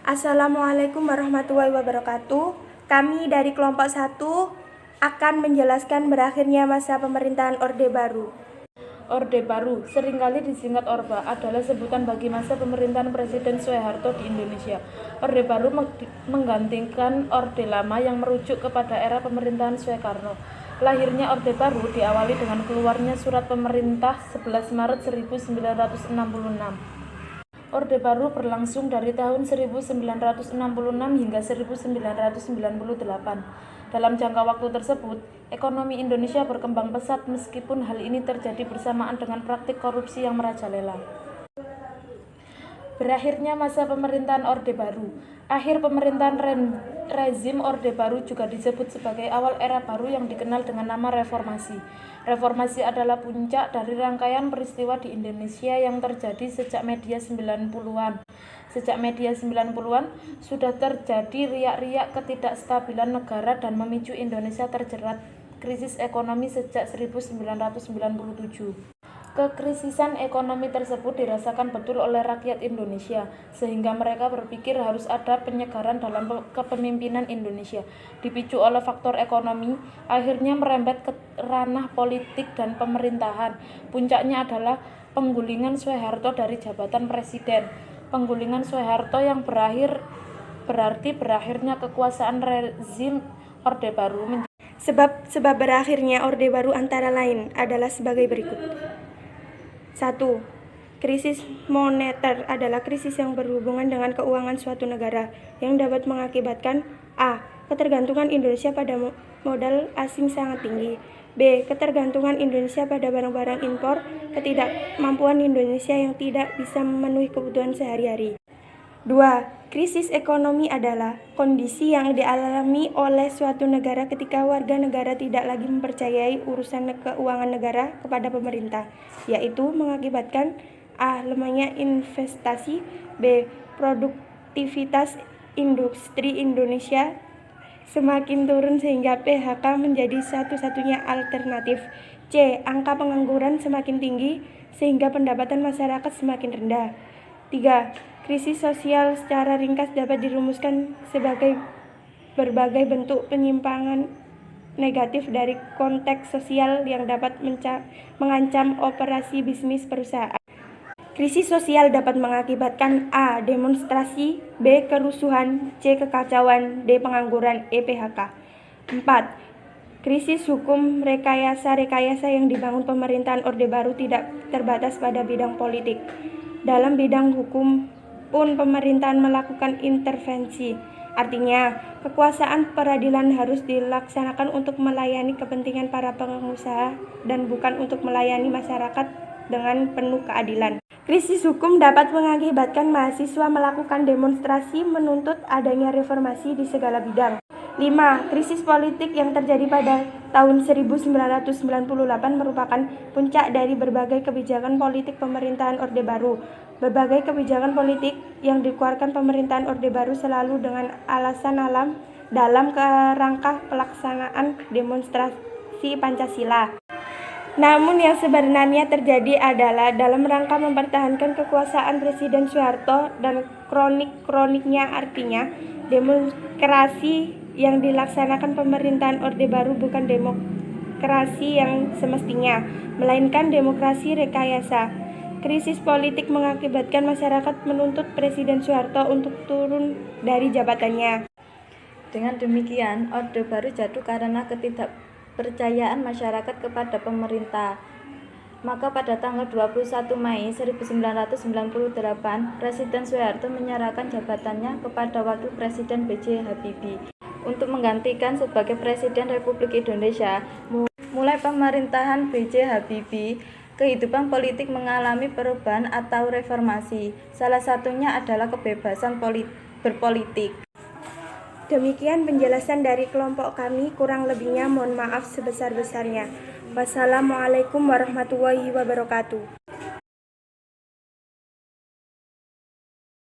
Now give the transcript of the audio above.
Assalamualaikum warahmatullahi wabarakatuh. Kami dari kelompok 1 akan menjelaskan berakhirnya masa pemerintahan Orde Baru. Orde Baru, seringkali disingkat Orba, adalah sebutan bagi masa pemerintahan Presiden Soeharto di Indonesia. Orde Baru menggantikan Orde Lama yang merujuk kepada era pemerintahan Soekarno. Lahirnya Orde Baru diawali dengan keluarnya surat pemerintah 11 Maret 1966. Orde Baru berlangsung dari tahun 1966 hingga 1998. Dalam jangka waktu tersebut, ekonomi Indonesia berkembang pesat meskipun hal ini terjadi bersamaan dengan praktik korupsi yang merajalela. Berakhirnya masa pemerintahan Orde Baru. Akhir pemerintahan rezim Orde Baru juga disebut sebagai awal era baru yang dikenal dengan nama reformasi. Reformasi adalah puncak dari rangkaian peristiwa di Indonesia yang terjadi sejak media 90-an. Sejak media 90-an sudah terjadi riak-riak ketidakstabilan negara dan memicu Indonesia terjerat krisis ekonomi sejak 1997. Kekrisisan ekonomi tersebut dirasakan betul oleh rakyat Indonesia, sehingga mereka berpikir harus ada penyegaran dalam kepemimpinan Indonesia. Dipicu oleh faktor ekonomi, akhirnya merembet ke ranah politik dan pemerintahan. Puncaknya adalah penggulingan Soeharto dari jabatan presiden. Penggulingan Soeharto yang berarti berakhirnya kekuasaan rezim Orde Baru. Sebab berakhirnya Orde Baru antara lain adalah sebagai berikut. 1. Krisis moneter adalah krisis yang berhubungan dengan keuangan suatu negara yang dapat mengakibatkan A. Ketergantungan Indonesia pada modal asing sangat tinggi. B. Ketergantungan Indonesia pada barang-barang impor, ketidakmampuan Indonesia yang tidak bisa memenuhi kebutuhan sehari-hari. 2. Krisis ekonomi adalah kondisi yang dialami oleh suatu negara ketika warga negara tidak lagi mempercayai urusan keuangan negara kepada pemerintah, yaitu mengakibatkan A. Lemahnya investasi, B. Produktivitas industri Indonesia semakin turun sehingga PHK menjadi satu-satunya alternatif, C. Angka pengangguran semakin tinggi sehingga pendapatan masyarakat semakin rendah. 3. Krisis sosial secara ringkas dapat dirumuskan sebagai berbagai bentuk penyimpangan negatif dari konteks sosial yang dapat mengancam operasi bisnis perusahaan. Krisis sosial dapat mengakibatkan A. Demonstrasi, B. Kerusuhan, C. Kekacauan, D. Pengangguran, E. PHK. 4. Krisis hukum rekayasa yang dibangun pemerintahan Orde Baru tidak terbatas pada bidang politik. Dalam bidang hukum pun pemerintahan melakukan intervensi. Artinya, kekuasaan peradilan harus dilaksanakan untuk melayani kepentingan para pengusaha dan bukan untuk melayani masyarakat dengan penuh keadilan. Krisis hukum dapat mengakibatkan mahasiswa melakukan demonstrasi menuntut adanya reformasi di segala bidang. 5. Krisis politik yang terjadi pada tahun 1998 merupakan puncak dari berbagai kebijakan politik pemerintahan Orde Baru. Berbagai kebijakan politik yang dikeluarkan pemerintahan Orde Baru selalu dengan alasan dalam kerangka pelaksanaan demonstrasi Pancasila. Namun yang sebenarnya terjadi adalah dalam rangka mempertahankan kekuasaan Presiden Soeharto dan kroniknya, artinya demokrasi yang dilaksanakan pemerintahan Orde Baru bukan demokrasi yang semestinya, melainkan demokrasi rekayasa. Krisis politik mengakibatkan masyarakat menuntut Presiden Soeharto untuk turun dari jabatannya. Dengan demikian, Orde Baru jatuh karena ketidakpercayaan masyarakat kepada pemerintah. Maka pada tanggal 21 Mei 1998, Presiden Soeharto menyerahkan jabatannya kepada Wakil Presiden B.J. Habibie untuk menggantikan sebagai Presiden Republik Indonesia. Mulai pemerintahan B.J. Habibie, kehidupan politik mengalami perubahan atau reformasi. Salah satunya adalah kebebasan berpolitik. Demikian penjelasan dari kelompok kami, kurang lebihnya mohon maaf sebesar-besarnya. Wassalamualaikum warahmatullahi wabarakatuh.